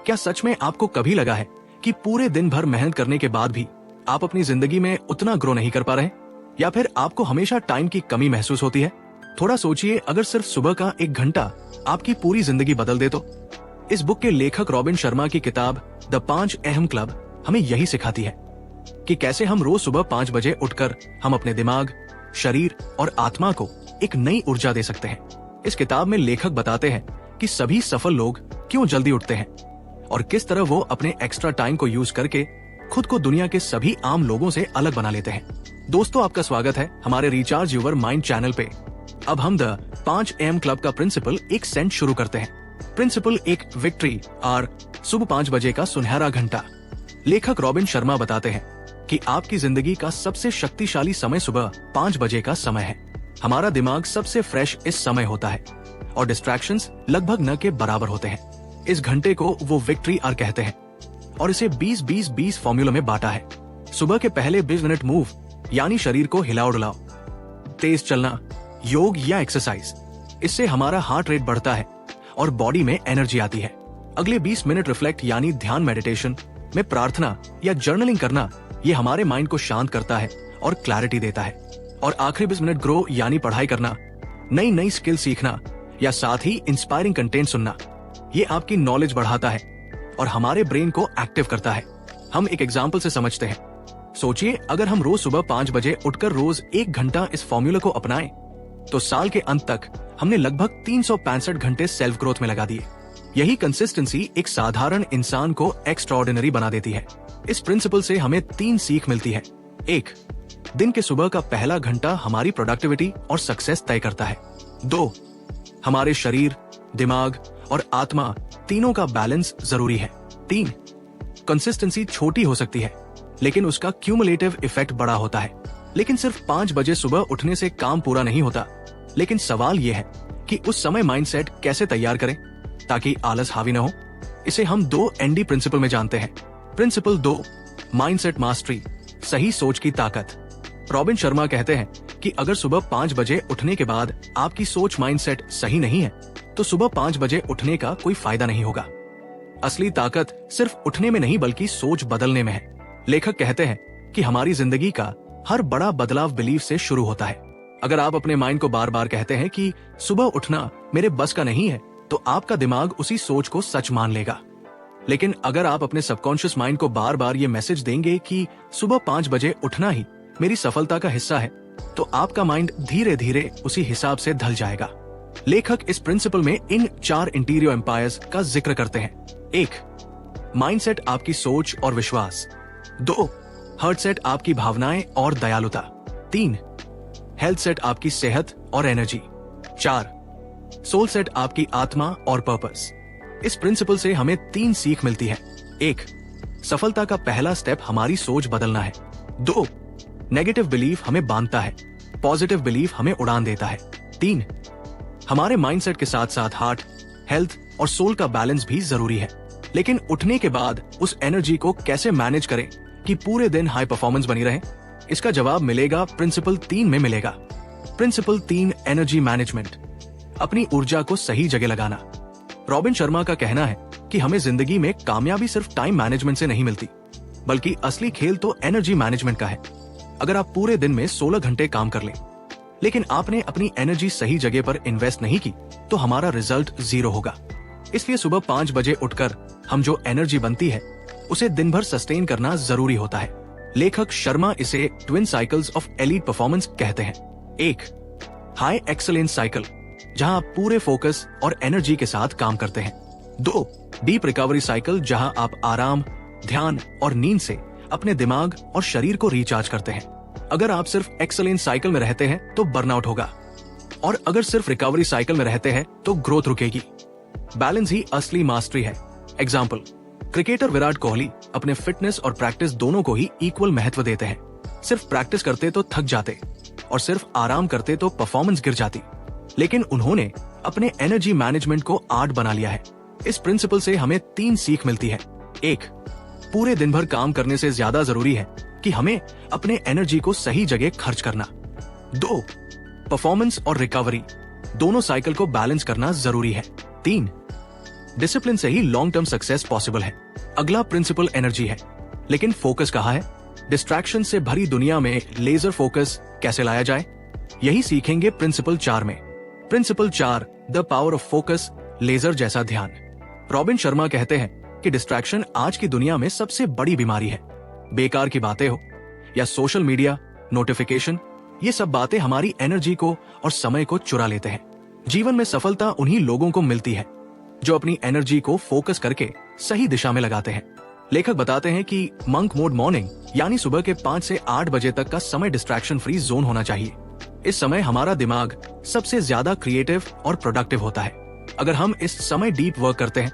क्या सच में आपको कभी लगा है कि पूरे दिन भर मेहनत करने के बाद भी आप अपनी जिंदगी में उतना ग्रो नहीं कर पा रहे, या फिर आपको हमेशा टाइम की कमी महसूस होती है? थोड़ा सोचिए, अगर सिर्फ सुबह का 1 घंटा आपकी पूरी जिंदगी बदल दे तो। इस बुक के लेखक रॉबिन शर्मा की किताब द 5 अहम क्लब हमें यही सिखाती है कि कैसे हम रोज सुबह 5 बजे उठकर हम अपने दिमाग, शरीर और आत्मा को एक नई ऊर्जा दे सकते हैं। इस किताब में लेखक बताते हैं कि सभी सफल लोग क्यों जल्दी उठते हैं और किस तरह वो अपने एक्स्ट्रा टाइम को यूज करके खुद को दुनिया के सभी आम लोगों से अलग बना लेते हैं। दोस्तों, आपका स्वागत है हमारे रिचार्ज यूर माइंड चैनल पे। अब हम द 5 AM क्लब का प्रिंसिपल एक सेंट शुरू करते हैं। प्रिंसिपल एक विक्ट्री और सुबह 5 बजे का सुनहरा घंटा। लेखक रॉबिन शर्मा बताते हैं कि आपकी जिंदगी का सबसे शक्तिशाली समय सुबह 5 बजे का समय है। हमारा दिमाग सबसे फ्रेश इस समय होता है और डिस्ट्रैक्शंस लगभग न के बराबर होते हैं। इस घंटे को वो विक्ट्री आवर कहते हैं और इसे 20-20-20 फॉर्मूला में बांटा है। सुबह के पहले 20 मिनट मूव यानी शरीर को हिलाओ डुलाओ, तेज चलना, योग या एक्सरसाइज, इससे हमारा हार्ट रेट बढ़ता है और बॉडी में एनर्जी आती है। अगले 20 मिनट रिफ्लेक्ट यानी ध्यान मेडिटेशन में प्रार्थना या जर्नलिंग करना, ये हमारे माइंड को शांत करता है और क्लैरिटी देता है। और आखिरी 20 मिनट ग्रो यानी पढ़ाई करना, नई नई स्किल सीखना या साथ ही इंस्पायरिंग कंटेंट सुनना, ये आपकी नॉलेज बढ़ाता है और हमारे ब्रेन को एक्टिव करता है। हम एक एग्जाम्पल से समझते हैं। सोचिए, अगर हम रोज सुबह 5 बजे उठकर रोज 1 घंटा इस फॉर्मूला को अपनाएं, तो साल के अंत तक हमने लगभग 365 घंटे सेल्फ ग्रोथ में लगा दिए। यही कंसिस्टेंसी एक साधारण इंसान को एक्स्ट्राऑर्डिनरी बना देती है। इस प्रिंसिपल से हमें 3 सीख मिलती है। 1, दिन के सुबह का पहला घंटा हमारी प्रोडक्टिविटी और सक्सेस तय करता है। 2, हमारे शरीर, दिमाग और आत्मा तीनों का बैलेंस जरूरी है। 3, कंसिस्टेंसी छोटी हो सकती है लेकिन उसका क्यूमुलेटिव इफेक्ट बड़ा होता है। लेकिन सिर्फ 5 बजे सुबह उठने से काम पूरा नहीं होता, लेकिन सवाल यह है कि उस समय माइंडसेट कैसे तैयार करें ताकि आलस हावी न हो। इसे हम 2 ND प्रिंसिपल में जानते हैं। प्रिंसिपल 2, माइंडसेट मास्टरी, सही सोच की ताकत। रॉबिन शर्मा कहते हैं कि अगर सुबह 5 बजे उठने के बाद आपकी सोच माइंडसेट सही नहीं है, तो सुबह 5 बजे उठने का कोई फायदा नहीं होगा। असली ताकत सिर्फ उठने में नहीं बल्कि सोच बदलने में है। लेखक कहते हैं कि हमारी जिंदगी का हर बड़ा बदलाव बिलीफ से शुरू होता है। अगर आप अपने माइंड को बार बार कहते हैं कि सुबह उठना मेरे बस का नहीं है, तो आपका दिमाग उसी सोच को सच मान लेगा। लेकिन अगर आप अपने सबकॉन्शियस माइंड को बार बार ये मैसेज देंगे कि सुबह 5 बजे उठना ही मेरी सफलता का हिस्सा है, तो आपका माइंड धीरे धीरे उसी हिसाब से ढल जाएगा। लेखक इस प्रिंसिपल में इन 4 इंटीरियर एम्पायर्स का जिक्र करते हैं। 1, माइंडसेट आपकी सोच और विश्वास। 2, हार्ट सेट आपकी भावनाएं और दयालुता। 3, हेल्थ सेट आपकी सेहत और एनर्जी। 4, सोल सेट आपकी आत्मा और पर्पस। इस प्रिंसिपल से हमें 3 सीख मिलती है। 1, सफलता का पहला स्टेप हमारी सोच बदलना है। 2, नेगेटिव बिलीफ हमें बांधता है, पॉजिटिव बिलीफ हमें उड़ान देता है। 3, हमारे माइंडसेट के साथ साथ हार्ट, हेल्थ और सोल का बैलेंस भी जरूरी है। लेकिन उठने के बाद उस एनर्जी को कैसे मैनेज करें कि पूरे दिन हाई परफॉर्मेंस बनी रहे, इसका जवाब मिलेगा प्रिंसिपल 3 में मिलेगा। प्रिंसिपल 3, एनर्जी मैनेजमेंट, अपनी ऊर्जा को सही जगह लगाना। रॉबिन शर्मा का कहना है कि हमें जिंदगी में कामयाबी सिर्फ टाइम मैनेजमेंट से नहीं मिलती, बल्कि असली खेल तो एनर्जी मैनेजमेंट का है। अगर आप पूरे दिन में 16 घंटे काम कर लें, लेकिन आपने अपनी एनर्जी सही जगह पर इन्वेस्ट नहीं की, तो हमारा रिजल्ट 0 होगा। इसलिए सुबह 5 बजे उठकर हम जो एनर्जी बनती है, उसे दिन भर सस्टेन करना जरूरी होता है। लेखक शर्मा इसे twin cycles of elite performance कहते हैं। 1, हाई एक्सेलेंस साइकिल, जहां आप पूरे फोकस और एनर्जी के साथ काम करते हैं। 2, डीप रिकवरी साइकिल, जहां आप आराम, ध्यान और नींद से अपने दिमाग और शरीर को रिचार्ज करते हैं। अगर आप सिर्फ एक्सेलेंस साइकिल में रहते हैं तो बर्नआउट होगा, और अगर सिर्फ रिकवरी साइकिल में रहते हैं तो ग्रोथ रुकेगी। बैलेंस ही असली मास्टरी है। एग्जाम्पल, क्रिकेटर विराट कोहली अपने फिटनेस और प्रैक्टिस दोनों को ही इक्वल महत्व देते हैं। सिर्फ प्रैक्टिस करते तो थक जाते और सिर्फ आराम करते तो परफॉर्मेंस गिर जाती, लेकिन उन्होंने अपने एनर्जी मैनेजमेंट को आर्ट बना लिया है। इस प्रिंसिपल से हमें 3 सीख मिलती है। 1, पूरे दिन भर काम करने से ज्यादा जरूरी है कि हमें अपने एनर्जी को सही जगह खर्च करना। 2, परफॉर्मेंस और रिकवरी दोनों साइकिल को बैलेंस करना जरूरी है। 3, डिसिप्लिन से ही लॉन्ग टर्म सक्सेस पॉसिबल है। अगला प्रिंसिपल एनर्जी है, लेकिन फोकस कहाँ है? डिस्ट्रैक्शन से भरी दुनिया में लेजर फोकस कैसे लाया जाए, यही सीखेंगे प्रिंसिपल 4 में। Principle 4, the power of focus, laser जैसा ध्यान। रॉबिन शर्मा कहते हैं कि डिस्ट्रैक्शन आज की दुनिया में सबसे बड़ी बीमारी है। बेकार की बातें हो या सोशल मीडिया, नोटिफिकेशन, ये सब बातें हमारी एनर्जी को और समय को चुरा लेते हैं। जीवन में सफलता उन्हीं लोगों को मिलती है जो अपनी एनर्जी को फोकस करके सही दिशा में लगाते हैं। लेखक बताते हैं कि मंक मोड मॉर्निंग यानी सुबह के 5 से 8 बजे तक का समय डिस्ट्रैक्शन फ्री जोन होना चाहिए। इस समय हमारा दिमाग सबसे ज्यादा क्रिएटिव और प्रोडक्टिव होता है। अगर हम इस समय डीप वर्क करते हैं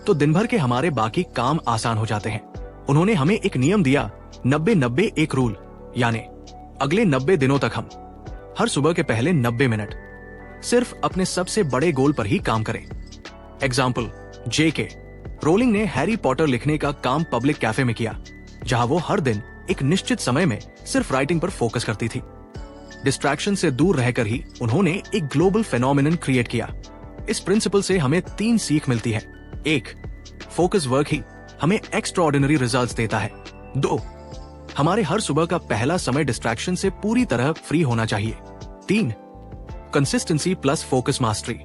तो दिन भर के हमारे बाकी काम आसान हो जाते हैं। उन्होंने हमें एक नियम दिया, 90-90 एक रूल, यानी अगले 90 दिनों तक हम हर सुबह के पहले 90 मिनट सिर्फ अपने सबसे बड़े गोल पर ही काम करें। Example, J.K. रोलिंग ने हैरी पॉटर लिखने का काम पब्लिक कैफे में किया, जहां वो हर दिन एक निश्चित समय में सिर्फ राइटिंग पर फोकस करती थी। डिस्ट्रैक्शन से दूर रहकर ही उन्होंने एक ग्लोबल फेनोमेनन क्रिएट किया। इस प्रिंसिपल से हमें 3 सीख मिलती है। 1, फोकस वर्क ही हमें एक्स्ट्राऑर्डिनरी रिजल्ट्स देता है। 2, हमारे हर सुबह का पहला समय डिस्ट्रैक्शन से पूरी तरह फ्री होना चाहिए। 3, कंसिस्टेंसी प्लस फोकस मास्टरी।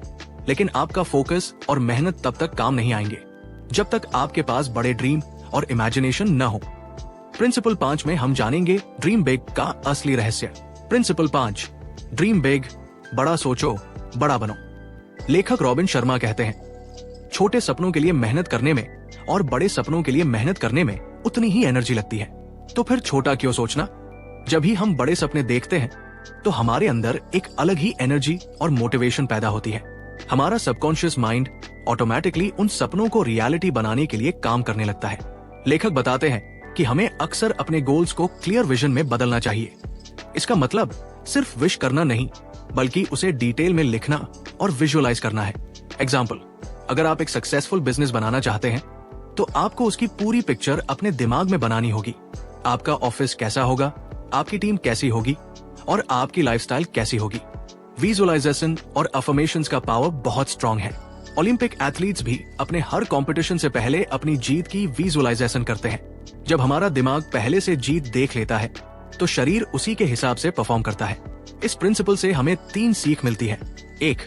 लेकिन आपका फोकस और मेहनत तब तक काम नहीं आएंगे जब तक आपके पास बड़े ड्रीम और इमेजिनेशन न हो। प्रिंसिपल 5 में हम जानेंगे ड्रीम बिग का असली रहस्य। प्रिंसिपल 5, ड्रीम बिग, बड़ा सोचो, बड़ा बनो। लेखक रॉबिन शर्मा कहते हैं, छोटे सपनों के लिए मेहनत करने में और बड़े सपनों के लिए मेहनत करने में उतनी ही एनर्जी लगती है। तो फिर छोटा क्यों सोचना? जब ही हम बड़े सपने देखते हैं तो हमारे अंदर एक अलग ही एनर्जी और मोटिवेशन पैदा होती है। हमारा सबकॉन्शियस माइंड ऑटोमेटिकली उन सपनों को रियलिटी बनाने के लिए काम करने लगता है। लेखक बताते हैं कि हमें अक्सर अपने गोल्स को क्लियर विजन में बदलना चाहिए। इसका मतलब सिर्फ विश करना नहीं, बल्कि उसे डिटेल में लिखना और विजुअलाइज करना है। एग्जाम्पल, अगर आप एक सक्सेसफुल बिजनेस बनाना चाहते हैं तो आपको उसकी पूरी पिक्चर अपने दिमाग में बनानी होगी। आपका ऑफिस कैसा होगा, आपकी टीम कैसी होगी और आपकी लाइफस्टाइल कैसी होगी। विजुअलाइजेशन और अफर्मेशंस का पावर बहुत स्ट्रॉन्ग है। ओलंपिक एथलीट्स भी अपने हर कंपटीशन से पहले अपनी जीत की विजुअलाइजेशन करते हैं। जब हमारा दिमाग पहले से जीत देख लेता है तो शरीर उसी के हिसाब से परफॉर्म करता है। इस प्रिंसिपल से हमें 3 सीख मिलती है। 1,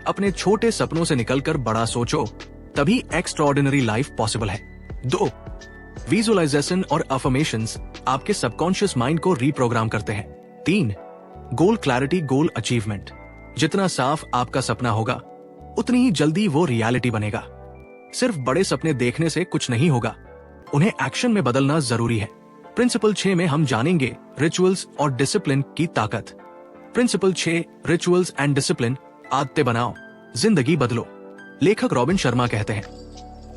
अपने छोटे सपनों से निकलकर बड़ा सोचो, तभी एक्स्ट्राऑर्डिनरी लाइफ पॉसिबल है। 2, विजुअलाइजेशन और अफर्मेशंस आपके सबकॉन्शियस माइंड को रीप्रोग्राम करते हैं। 3, गोल क्लैरिटी, गोल अचीवमेंट। जितना साफ आपका सपना होगा उतनी ही जल्दी वो रियलिटी बनेगा। सिर्फ बड़े सपने देखने से कुछ नहीं होगा, उन्हें एक्शन में बदलना जरूरी है। प्रिंसिपल 6 में हम जानेंगे रिचुअल्स और डिसिप्लिन की ताकत। प्रिंसिपल 6, रिचुअल्स एंड डिसिप्लिन, आदतें बनाओ, जिंदगी बदलो। लेखक रॉबिन शर्मा कहते हैं,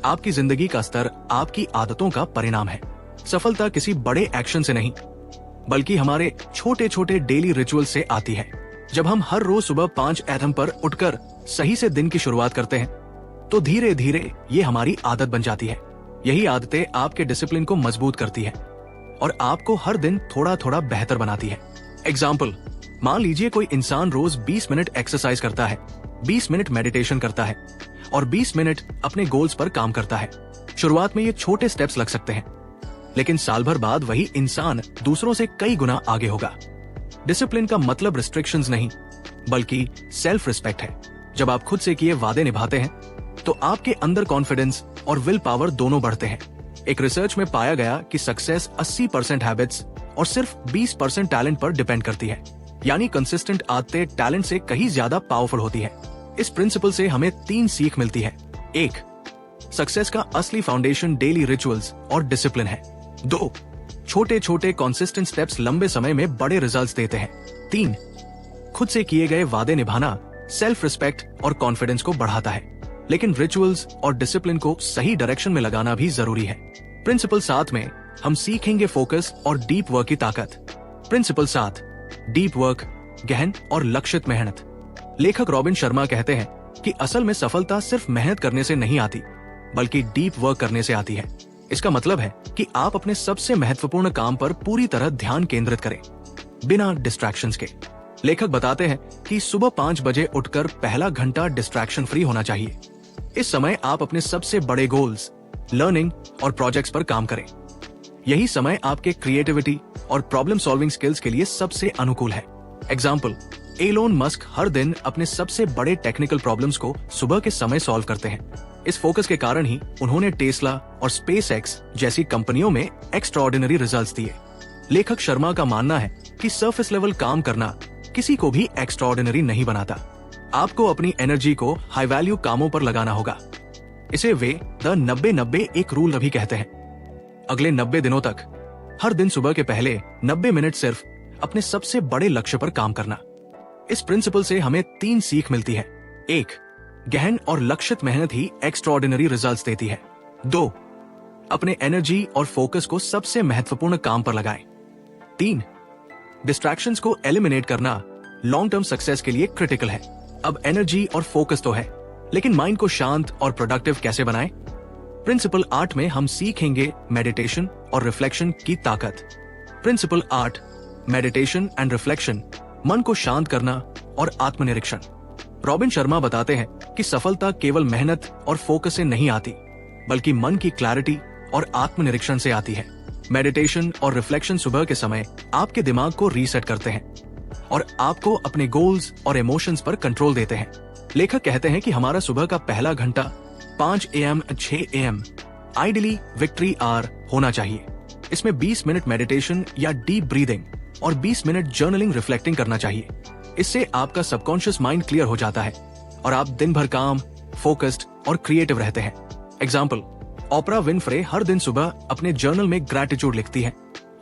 आपकी जिंदगी का स्तर आपकी आदतों का परिणाम है। सफलता किसी बड़े एक्शन से नहीं, बल्कि हमारे छोटे छोटे डेली रिचुअल से आती है। जब हम हर रोज सुबह 5 AM पर उठकर सही से दिन की शुरुआत करते हैं तो धीरे धीरे ये हमारी आदत बन जाती है। यही आदतें आपके डिसिप्लिन को मजबूत करती है और आपको हर दिन थोड़ा थोड़ा बेहतर बनाती है। एग्जाम्पल, मान लीजिए कोई इंसान रोज 20 मिनट एक्सरसाइज करता है, 20 मिनट मेडिटेशन करता है और 20 मिनट अपने गोल्स पर काम करता है। शुरुआत में ये छोटे स्टेप्स लग सकते हैं, लेकिन साल भर बाद वही इंसान दूसरों से कई गुना आगे होगा। डिसिप्लिन का मतलब रिस्ट्रिक्शंस नहीं, बल्कि सेल्फ रिस्पेक्ट है। जब आप खुद से किए वादे निभाते हैं तो आपके अंदर कॉन्फिडेंस और विल पावर दोनों बढ़ते हैं। एक रिसर्च में पाया गया कि सक्सेस 80% हैबिट्स और सिर्फ 20% टैलेंट पर डिपेंड करती है। यानी कंसिस्टेंट आदतें टैलेंट से कहीं ज्यादा पावरफुल होती है। इस प्रिंसिपल से हमें 3 सीख मिलती है। 1, सक्सेस का असली फाउंडेशन डेली रिचुअल्स और डिसिप्लिन है। 2, छोटे छोटे कंसिस्टेंट स्टेप्स लंबे समय में बड़े रिजल्ट्स देते हैं। 3, खुद से किए गए वादे निभाना सेल्फ रिस्पेक्ट और कॉन्फिडेंस को बढ़ाता है। लेकिन रिचुअल्स और डिसिप्लिन को सही डायरेक्शन में लगाना भी जरूरी है। प्रिंसिपल 7 में हम सीखेंगे फोकस और डीप वर्क की ताकत। प्रिंसिपल 7, डीप वर्क, गहन और लक्षित मेहनत। लेखक रॉबिन शर्मा कहते हैं कि असल में सफलता सिर्फ मेहनत करने से नहीं आती, बल्कि डीप वर्क करने से आती है। इसका मतलब है कि आप अपने सबसे महत्वपूर्ण काम पर पूरी तरह ध्यान केंद्रित करें, बिना डिस्ट्रैक्शंस के। लेखक बताते हैं कि सुबह 5 बजे उठकर पहला घंटा डिस्ट्रैक्शन फ्री होना चाहिए। इस समय आप अपने सबसे बड़े गोल्स, लर्निंग और प्रोजेक्ट्स पर काम करें। यही समय आपके क्रिएटिविटी और प्रॉब्लम सॉल्विंग स्किल्स के लिए सबसे अनुकूल है। एग्जाम्पल, एलोन मस्क हर दिन अपने सबसे बड़े टेक्निकल प्रॉब्लम्स को सुबह के समय सॉल्व करते हैं। इस फोकस के कारण ही उन्होंने टेस्ला और स्पेसएक्स जैसी कंपनियों में एक्स्ट्राऑर्डिनरी रिजल्ट्स दिए। लेखक शर्मा का मानना है कि सरफेस लेवल काम करना किसी को भी एक्स्ट्राऑर्डिनरी नहीं बनाता। आपको अपनी एनर्जी को हाई वैल्यू कामों पर लगाना होगा। इसे वे द 90-90 एक रूल अभी कहते हैं। अगले 90 दिनों तक हर दिन सुबह के पहले 90 मिनट सिर्फ अपने सबसे बड़े लक्ष्य पर काम करना। इस प्रिंसिपल से हमें 3 सीख मिलती है। 1, गहन और लक्षित मेहनत ही एक्स्ट्राऑर्डिनरी रिजल्ट्स देती है। 2, अपने एनर्जी और फोकस को सबसे महत्वपूर्ण काम पर लगाएं। 3, डिस्ट्रैक्शंस को एलिमिनेट करना लॉन्ग टर्म सक्सेस के लिए क्रिटिकल है। अब एनर्जी और फोकस तो है, लेकिन माइंड को शांत और प्रोडक्टिव कैसे बनाएं? प्रिंसिपल 8 में हम सीखेंगे मेडिटेशन और रिफ्लेक्शन की ताकत। प्रिंसिपल 8, मेडिटेशन एंड रिफ्लेक्शन, मन को शांत करना और आत्मनिरीक्षण। रॉबिन शर्मा बताते हैं कि सफलता केवल मेहनत और फोकस से नहीं आती, बल्कि मन की क्लैरिटी और आत्मनिरीक्षण से आती है। मेडिटेशन और रिफ्लेक्शन सुबह के समय आपके दिमाग को रीसेट करते हैं और आपको अपने गोल्स और इमोशंस पर कंट्रोल देते हैं। लेखक कहते हैं कि हमारा सुबह का पहला घंटा 5 AM 6 AM ideally victory hour होना चाहिए। इसमें 20 मिनट मेडिटेशन या डीप ब्रीदिंग और 20 मिनट जर्नलिंग रिफ्लेक्टिंग करना चाहिए। इससे आपका सबकॉन्शियस माइंड क्लियर हो जाता है और आप दिन भर काम, फोकस्ड और क्रिएटिव रहते हैं। एग्जाम्पल, ओपरा विनफ्रे हर दिन सुबह अपने जर्नल में ग्रैटिट्यूड लिखती है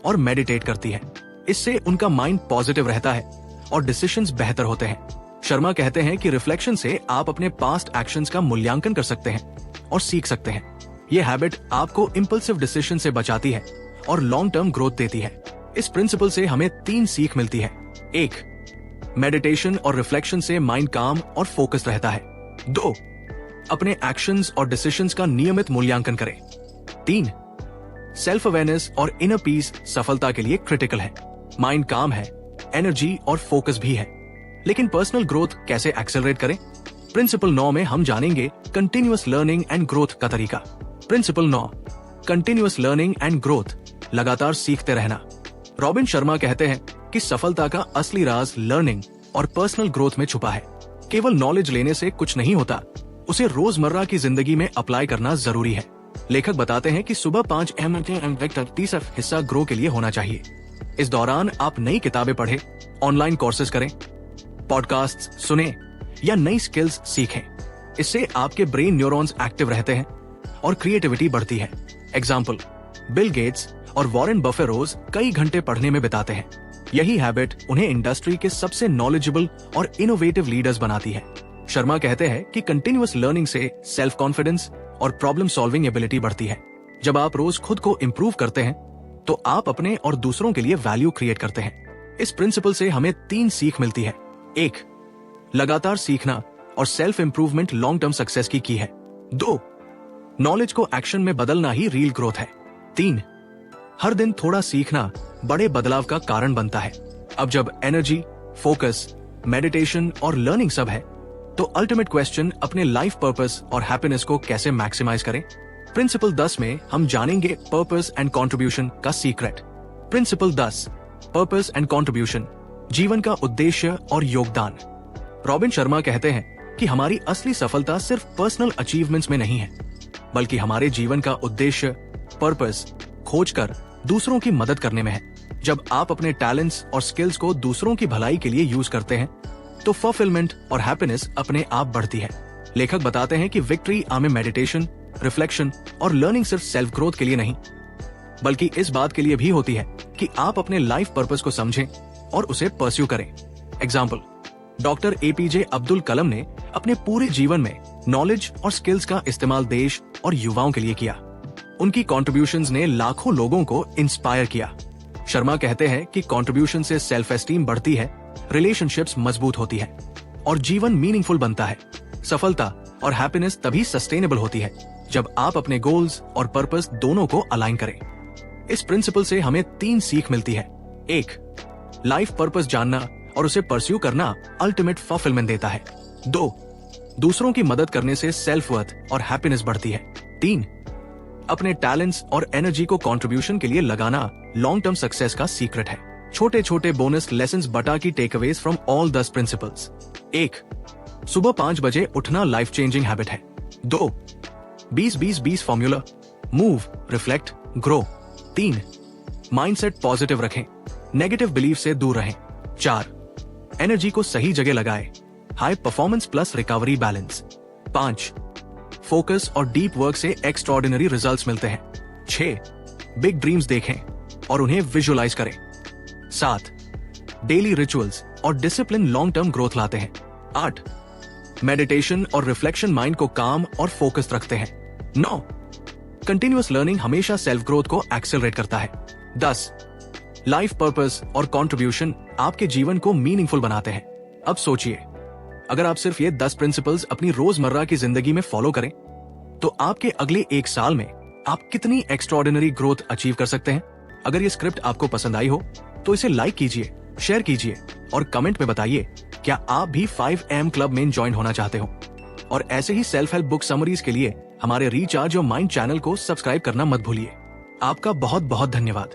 और मेडिटेट करती है। इससे उनका माइंड पॉजिटिव रहता है और डिसीजंस बेहतर होते हैं। शर्मा कहते हैं कि रिफ्लेक्शन से आप अपने पास्ट एक्शंस का मूल्यांकन कर सकते हैं और सीख सकते हैं। ये हैबिट आपको इम्पल्सिव डिसीजन से बचाती है और लॉन्ग टर्म ग्रोथ देती है। इस प्रिंसिपल से हमें 3 सीख मिलती है। 1, मेडिटेशन और रिफ्लेक्शन से माइंड काम और फोकस रहता है। 2, अपने एक्शंस और डिसीजंस का नियमित मूल्यांकन करें। 3, सेल्फ अवेयरनेस और इनर पीस सफलता के लिए क्रिटिकल है। माइंड काम है, एनर्जी और फोकस भी है, लेकिन पर्सनल ग्रोथ कैसे एक्सेलरेट करें? प्रिंसिपल 9 में हम जानेंगे कंटिन्यूअस लर्निंग एंड ग्रोथ का तरीका। Principle 9, continuous learning and growth, लगातार सीखते रहना। रॉबिन शर्मा कहते हैं कि सफलता का असली राज लर्निंग और पर्सनल ग्रोथ में छुपा है। केवल नॉलेज लेने से कुछ नहीं होता, उसे रोजमर्रा की जिंदगी में अप्लाई करना जरूरी है। लेखक बताते हैं कि सुबह 5 AM 30 हिस्सा ग्रो के लिए होना चाहिए। इस दौरान आप नई किताबें पढ़ें, ऑनलाइन कोर्सेज करें, पॉडकास्ट सुने या नई स्किल्स सीखें। इससे आपके ब्रेन न्यूरॉन्स एक्टिव रहते हैं और क्रिएटिविटी बढ़ती है। एग्जाम्पल, बिल गेट्स और वॉरेन बफे रोज कई घंटे पढ़ने में बिताते हैं। यही हैबिट उन्हें इंडस्ट्री के सबसे नॉलेजेबल और इनोवेटिव लीडर्स बनाती है। शर्मा कहते हैं कि कंटिन्यूअस लर्निंग से सेल्फ कॉन्फिडेंस और प्रॉब्लम सॉल्विंग एबिलिटी बढ़ती है। जब आप रोज खुद को इम्प्रूव करते हैं तो आप अपने और दूसरों के लिए वैल्यू क्रिएट करते हैं। इस प्रिंसिपल से हमें 3 सीख मिलती है। 1, लगातार सीखना और self improvement long term success की है। 2, नॉलेज को एक्शन में बदलना ही रियल ग्रोथ है। 3, हर दिन थोड़ा सीखना बड़े बदलाव का कारण बनता है। अब जब एनर्जी, फोकस, मेडिटेशन और लर्निंग सब है, तो अल्टीमेट क्वेश्चन अपने लाइफ पर्पस और हैप्पीनेस को कैसे मैक्सिमाइज करें? प्रिंसिपल 10 में हम जानेंगे पर्पस एंड कंट्रीब्यूशन का secret. Principle 10, purpose and contribution, जीवन का उद्देश्य और योगदान। रॉबिन शर्मा कहते हैं कि हमारी असली सफलता सिर्फ पर्सनल अचीवमेंट्स में नहीं है, बल्कि हमारे जीवन का उद्देश्य, पर्पस खोजकर दूसरों की मदद करने में है। जब आप अपने टैलेंट्स और स्किल्स को दूसरों की भलाई के लिए यूज करते हैं, तो फुलफिलमेंट और हैप्पीनेस अपने आप बढ़ती है। लेखक बताते हैं कि विक्ट्री में मेडिटेशन, रिफ्लेक्शन और लर्निंग सिर्फ सेल्फ ग्रोथ के लिए नहीं, बल्कि इस बात के लिए भी होती है कि आप अपने लाइफ पर्पस को समझें और उसे परस्यू करें। Example, doctor APJ Abdul Kalam ने अपने पूरे जीवन में नॉलेज और स्किल्स का इस्तेमाल देश और युवाओं के लिए किया। उनकी कॉन्ट्रीब्यूशंस ने लाखों लोगों को इंस्पायर किया। शर्मा कहते हैं कि कॉन्ट्रीब्यूशन से सेल्फ एस्टीम बढ़ती है, रिलेशनशिप्स मजबूत होती है और जीवन मीनिंगफुल बनता है। सफलता और हैप्पीनेस तभी सस्टेनेबल होती है जब आप अपने गोल्स और पर्पस दोनों को अलाइन करें। इस प्रिंसिपल से हमें 3 सीख मिलती है। 1, लाइफ पर्पस जानना और उसे परस्यू करना अल्टीमेट फुलफिलमेंट देता है। 2, दूसरों की मदद करने से सेल्फ वर्थ और हैप्पीनेस बढ़ती है। 3, अपने टैलेंट्स और एनर्जी को कंट्रीब्यूशन के लिए लगाना लॉन्ग टर्म सक्सेस का सीक्रेट है। छोटे छोटे बोनस लेसन्स बटा की टेकअवेज फ्रॉम ऑल 10 प्रिंसिपल्स। 1, सुबह 5 बजे उठना लाइफ चेंजिंग हैबिट है। 2, 20-20-20 formula, move, reflect, grow. 3, mindset positive रखें, नेगेटिव बिलीफ से दूर रहें। 4, एनर्जी को सही जगह लगाएं, high performance plus recovery balance. 5, focus और डीप वर्क से एक्स्ट्राऑर्डिनरी रिजल्ट्स मिलते हैं। 6, बिग ड्रीम्स देखें और उन्हें विजुअलाइज करें। 7, डेली रिचुअल्स और डिसिप्लिन लॉन्ग टर्म ग्रोथ लाते हैं। 8, मेडिटेशन और रिफ्लेक्शन माइंड को काम और फोकस्ड रखते हैं। 9, कंटिन्यूअस लर्निंग हमेशा सेल्फ ग्रोथ को एक्सेलरेट करता है। 10, लाइफ पर्पस और कंट्रीब्यूशन आपके जीवन को मीनिंगफुल बनाते हैं। अब सोचिए, अगर आप सिर्फ ये 10 प्रिंसिपल्स अपनी रोजमर्रा की जिंदगी में फॉलो करें तो आपके अगले 1 साल में आप कितनी एक्स्ट्राऑर्डिनरी ग्रोथ अचीव कर सकते हैं। अगर ये स्क्रिप्ट आपको पसंद आई हो तो इसे लाइक कीजिए, शेयर कीजिए और कमेंट में बताइए क्या आप भी 5am क्लब में ज्वाइन होना चाहते हो। और ऐसे ही सेल्फ हेल्प बुक समरीज के लिए हमारे रिचार्ज योर माइंड चैनल को सब्सक्राइब करना मत भूलिए। आपका बहुत बहुत धन्यवाद।